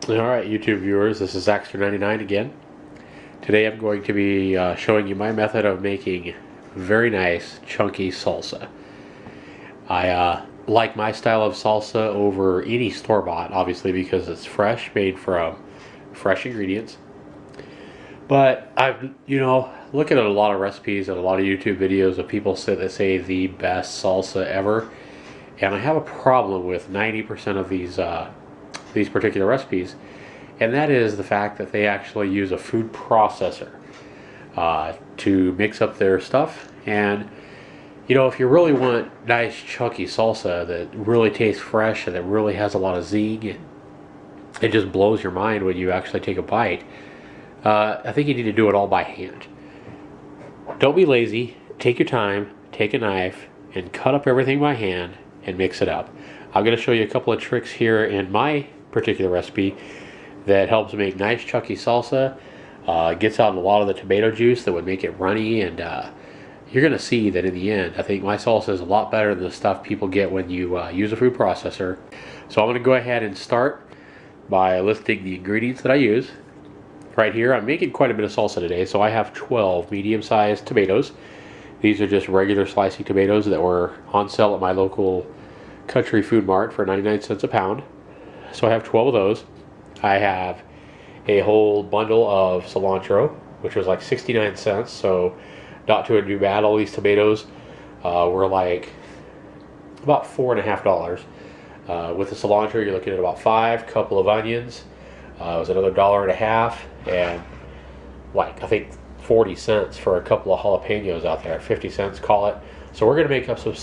Alright, YouTube viewers, this is Axter99 again. Today I'm going to be showing you my method of making very nice, chunky salsa. I like my style of salsa over any store-bought, obviously, because it's fresh, made from fresh ingredients. But I've, looking at a lot of recipes and a lot of YouTube videos of people that say the best salsa ever. And I have a problem with 90% of these particular recipes, and that is the fact that they actually use a food processor to mix up their stuff. And if you really want nice chunky salsa that really tastes fresh and that really has a lot of zing, and it just blows your mind when you actually take a bite, I think you need to do it all by hand. Don't be lazy. Take your time, take a knife, and cut up everything by hand and mix it up. I'm going to show you a couple of tricks here in my particular recipe that helps make nice chunky salsa. Gets out a lot of the tomato juice that would make it runny, and you're going to see that in the end, I think my salsa is a lot better than the stuff people get when you use a food processor. So I'm going to go ahead and start by listing the ingredients that I use. Right here, I'm making quite a bit of salsa today, so I have 12 medium-sized tomatoes. These are just regular slicing tomatoes that were on sale at my local country food mart for 99 cents a pound. So I have 12 of those. I have a whole bundle of cilantro, which was like 69 cents, so not too bad. All these tomatoes were like about $4.50. With the cilantro, you're looking at about $5. Couple of onions, it was another $1.50, and like I think 40 cents for a couple of jalapenos out there, 50 cents call it. So we're gonna make up some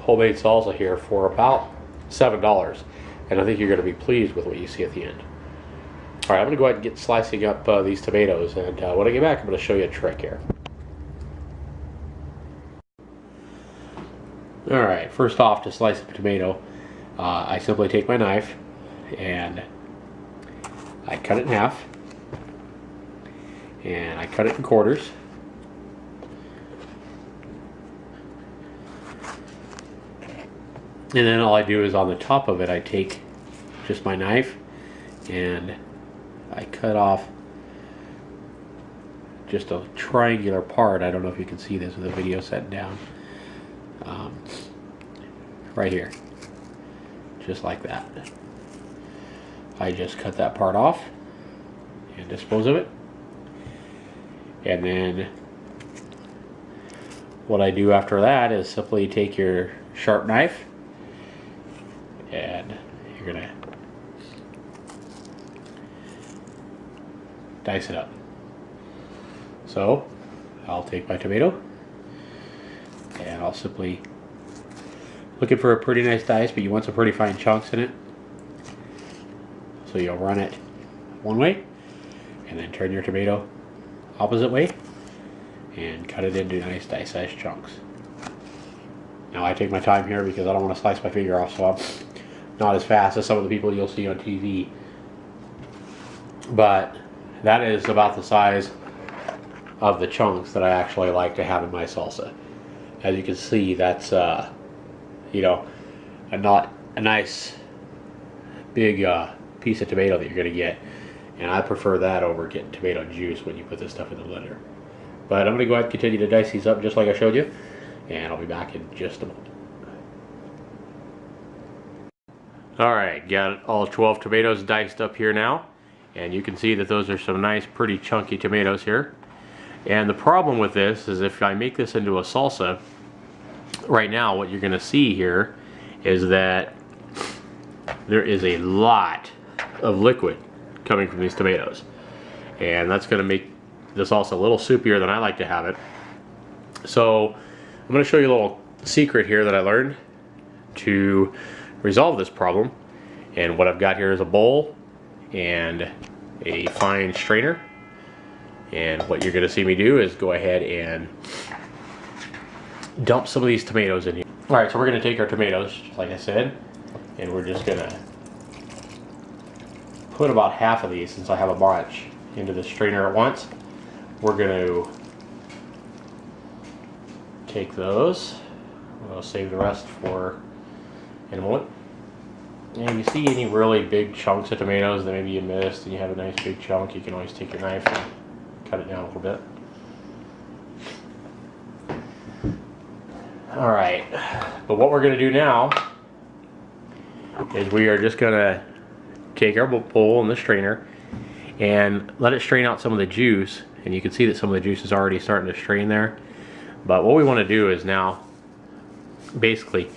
homemade salsa here for about $7, and I think you're gonna be pleased with what you see at the end. All right, I'm gonna go ahead and get slicing up these tomatoes, and when I get back, I'm gonna show you a trick here. All right, first off, to slice up a tomato, I simply take my knife and I cut it in half, and I cut it in quarters. And then all I do is on the top of it, I take just my knife and I cut off just a triangular part. I don't know if you can see this with the video set down. Right here. Just like that. I just cut that part off and dispose of it. And then what I do after that is simply take your sharp knife and you're gonna dice it up. So I'll take my tomato and I'll simply, looking for a pretty nice dice, but you want some pretty fine chunks in it. So you'll run it one way and then turn your tomato opposite way and cut it into nice dice-sized chunks. Now I take my time here because I don't want to slice my finger off, so I'm not as fast as some of the people you'll see on TV. But that is about the size of the chunks that I actually like to have in my salsa. As you can see, that's not a nice big piece of tomato that you're going to get, and I prefer that over getting tomato juice when you put this stuff in the blender. But I'm going to go ahead and continue to dice these up just like I showed you, and I'll be back in just a moment. Alright, got all 12 tomatoes diced up here now, and you can see that those are some nice pretty chunky tomatoes here. And the problem with this is if I make this into a salsa, right now what you're going to see here is that there is a lot of liquid coming from these tomatoes, and that's going to make this also a little soupier than I like to have it. So I'm going to show you a little secret here that I learned to resolve this problem. And what I've got here is a bowl and a fine strainer, and what you're going to see me do is go ahead and dump some of these tomatoes in here. Alright, so we're going to take our tomatoes, like I said, and we're just going to put about half of these, since I have a bunch, into the strainer at once. We're going to take those. We'll save the rest for in a moment. And if you see any really big chunks of tomatoes that maybe you missed and you have a nice big chunk, you can always take your knife and cut it down a little bit. Alright, but what we're going to do now is we are just going to take our bowl and the strainer and let it strain out some of the juice. And you can see that some of the juice is already starting to strain there. But what we want to do is now basically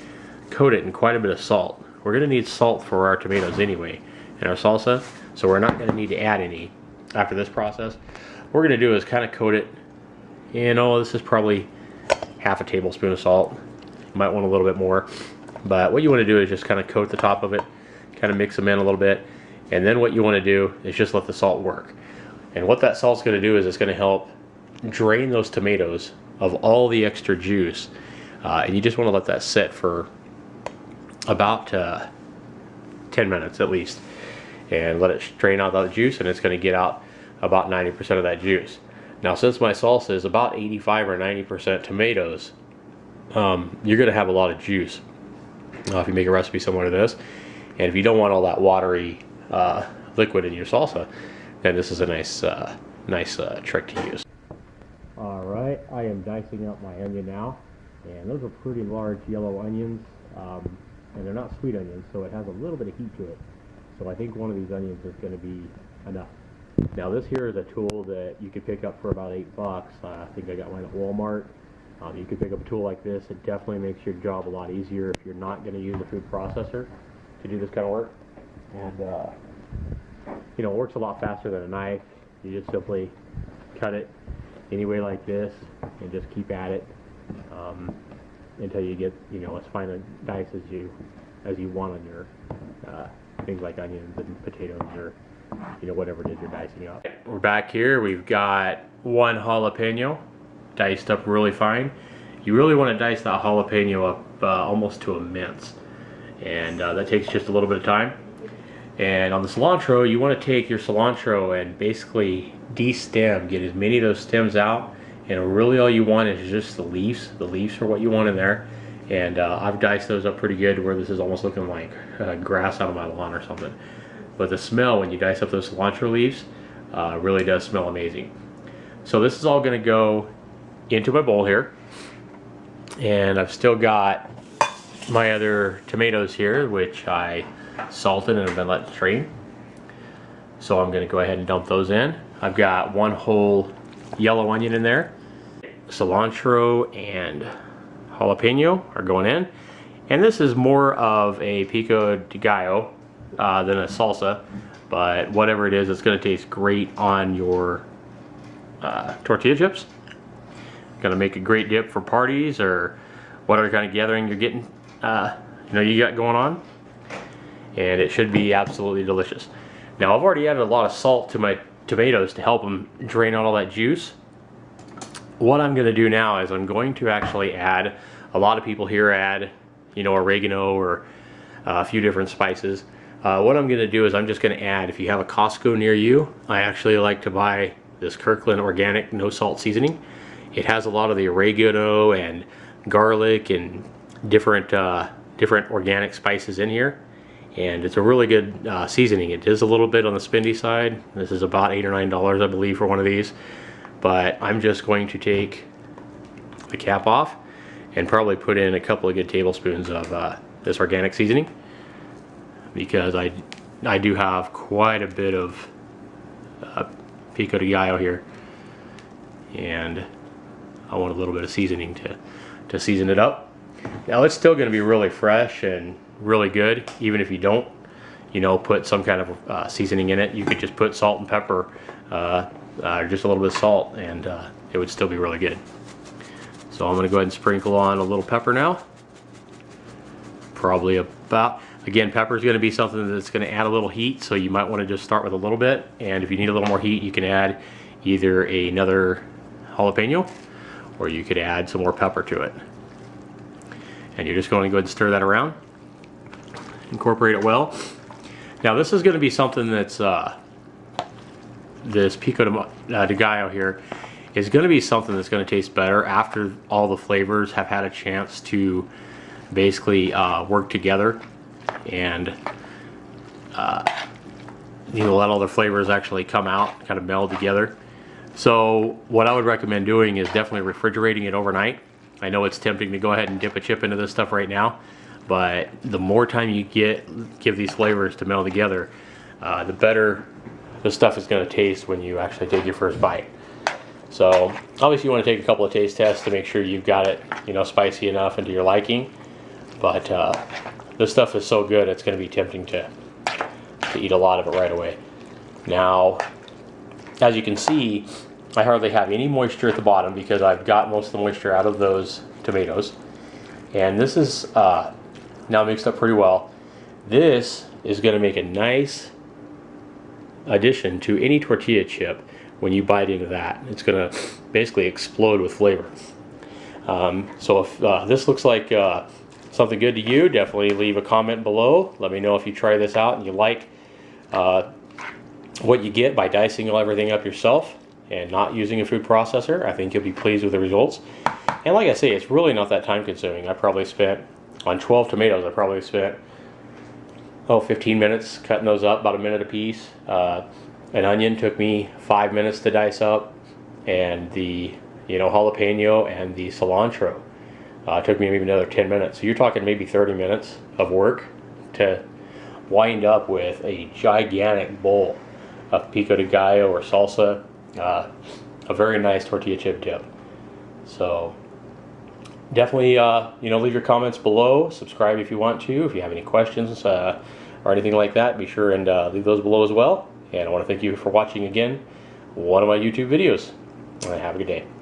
coat it in quite a bit of salt. We're going to need salt for our tomatoes anyway in our salsa, so we're not going to need to add any after this process. What we're going to do is kind of coat it. This is probably half a tablespoon of salt. You might want a little bit more, but what you want to do is just kind of coat the top of it, kind of mix them in a little bit, and then what you want to do is just let the salt work. And what that salt's going to do is it's going to help drain those tomatoes of all the extra juice, and you just want to let that sit for about 10 minutes at least, and let it strain out the juice, and it's going to get out about 90% of that juice. Now, since my salsa is about 85 or 90% tomatoes, you're going to have a lot of juice if you make a recipe similar to this. And if you don't want all that watery liquid in your salsa, then this is a nice trick to use. All right, I am dicing up my onion now, and those are pretty large yellow onions, and they're not sweet onions, so it has a little bit of heat to it. So I think one of these onions is going to be enough. Now this here is a tool that you could pick up for about $8. I think I got mine at Walmart. You could pick up a tool like this. It definitely makes your job a lot easier if you're not going to use a food processor to do this kind of work. And it works a lot faster than a knife. You just simply cut it any way like this and just keep at it until you get as fine a dice as you want on your things like onions and potatoes or whatever it is you're dicing up. We're back here. We've got one jalapeno diced up really fine. You really want to dice that jalapeno up almost to a mince, and that takes just a little bit of time. And on the cilantro, you want to take your cilantro and basically de-stem, get as many of those stems out, and really all you want is just the leaves. The leaves are what you want in there. And I've diced those up pretty good where this is almost looking like grass out of my lawn or something. But the smell when you dice up those cilantro leaves really does smell amazing. So this is all going to go into my bowl here. And I've still got my other tomatoes here, which I salted and have been let strain. So I'm going to go ahead and dump those in. I've got one whole yellow onion in there. Cilantro and jalapeno are going in. And this is more of a Pico de Gallo than a salsa, but whatever it is, it's going to taste great on your tortilla chips. Going to make a great dip for parties or whatever kind of gathering you're getting, you got going on. And it should be absolutely delicious. Now I've already added a lot of salt to my tomatoes to help them drain out all that juice. What I'm going to do now is I'm going to actually add, a lot of people here add, oregano or a few different spices. What I'm going to do is I'm just going to add, if you have a Costco near you, I actually like to buy this Kirkland Organic No Salt Seasoning. It has a lot of the oregano and garlic and different organic spices in here. And it's a really good seasoning. It is a little bit on the spendy side. This is about $8 or $9, I believe, for one of these. But I'm just going to take the cap off and probably put in a couple of good tablespoons of this organic seasoning, because I do have quite a bit of Pico de Gallo here, and I want a little bit of seasoning to season it up. Now it's still going to be really fresh and really good, even if you don't, put some kind of seasoning in it. You could just put salt and pepper, just a little bit of salt, and it would still be really good. So I'm going to go ahead and sprinkle on a little pepper now. Probably about, again, pepper is going to be something that's going to add a little heat, so you might want to just start with a little bit, and if you need a little more heat, you can add either another jalapeno, or you could add some more pepper to it. And you're just going to go ahead and stir that around. Incorporate it well. Now this is going to be something that's this Pico de Gallo here is going to be something that's going to taste better after all the flavors have had a chance to basically work together. And you let all the flavors actually come out, kind of meld together. So what I would recommend doing is definitely refrigerating it overnight. I know it's tempting to go ahead and dip a chip into this stuff right now, but the more time you give these flavors to meld together, the better the stuff is going to taste when you actually take your first bite. So obviously you want to take a couple of taste tests to make sure you've got it, you know, spicy enough and to your liking. But this stuff is so good, it's going to be tempting to eat a lot of it right away. Now, as you can see, I hardly have any moisture at the bottom because I've got most of the moisture out of those tomatoes. And this is now mixed up pretty well. This is going to make a nice addition to any tortilla chip. When you bite into that, it's going to basically explode with flavor. So if this looks like something good to you, definitely leave a comment below. Let me know if you try this out and you like what you get by dicing everything up yourself and not using a food processor. I think you'll be pleased with the results. And like I say, it's really not that time consuming. I probably spent, on 12 tomatoes, I probably spent 15 minutes cutting those up, about a minute a piece. An onion took me 5 minutes to dice up, and the jalapeno and the cilantro took me maybe another 10 minutes. So you're talking maybe 30 minutes of work to wind up with a gigantic bowl of Pico de Gallo or salsa, a very nice tortilla chip dip. So definitely leave your comments below, subscribe if you want to, if you have any questions or anything like that, be sure and leave those below as well. And I want to thank you for watching again one of my YouTube videos. Have a good day.